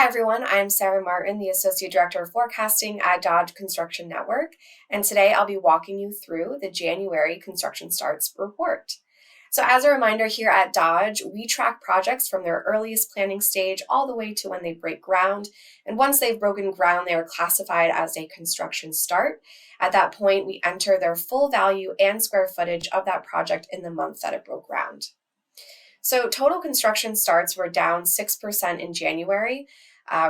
Hi everyone, I'm Sarah Martin, the Associate Director of Forecasting at Dodge Construction Network, and today I'll be walking you through the January construction starts report. So as a reminder, here at Dodge, we track projects from their earliest planning stage all the way to when they break ground, and once they've broken ground, they are classified as a construction start. At that point, we enter their full value and square footage of that project in the month that it broke ground. So total construction starts were down 6% in January,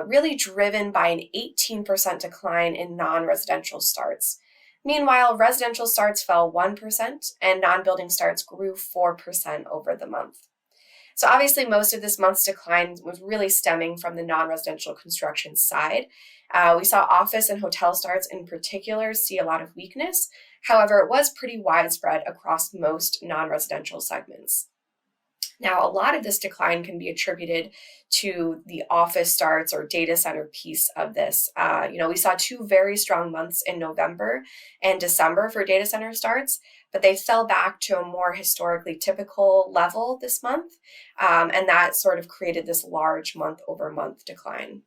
really driven by an 18% decline in non-residential starts. Meanwhile, residential starts fell 1% and non-building starts grew 4% over the month. So obviously most of this month's decline was really stemming from the non-residential construction side. We saw office and hotel starts in particular see a lot of weakness. However, it was pretty widespread across most non-residential segments. Now, a lot of this decline can be attributed to the office starts or data center piece of this. We saw two very strong months in November and December for data center starts, but they fell back to a more historically typical level this month, and that sort of created this large month-over-month decline.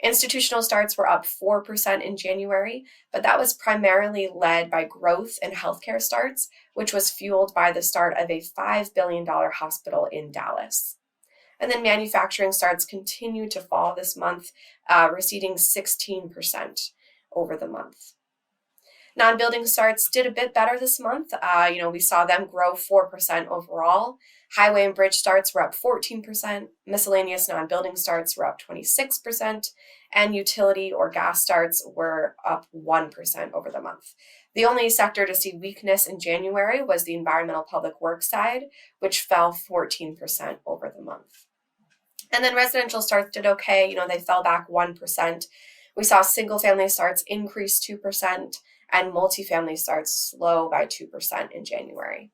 Institutional starts were up 4% in January, but that was primarily led by growth in healthcare starts, which was fueled by the start of a $5 billion hospital in Dallas. And then manufacturing starts continued to fall this month, receding 16% over the month. Non-building starts did a bit better this month. We saw them grow 4% overall. Highway and bridge starts were up 14%. Miscellaneous non-building starts were up 26%. And utility or gas starts were up 1% over the month. The only sector to see weakness in January was the environmental public works side, which fell 14% over the month. And then residential starts did okay. They fell back 1%. We saw single family starts increase 2%. And multifamily starts slow by 2% in January.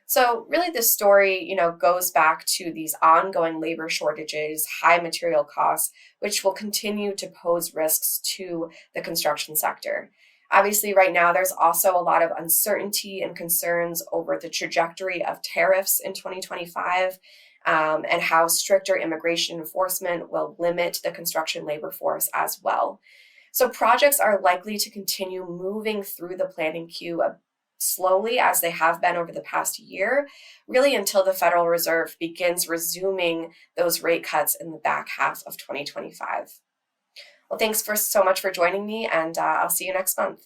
So really this story, goes back to these ongoing labor shortages, high material costs, which will continue to pose risks to the construction sector. Obviously, right now, there's also a lot of uncertainty and concerns over the trajectory of tariffs in 2025 and how stricter immigration enforcement will limit the construction labor force as well. So projects are likely to continue moving through the planning queue slowly as they have been over the past year, really until the Federal Reserve begins resuming those rate cuts in the back half of 2025. Well, thanks so much for joining me, and I'll see you next month.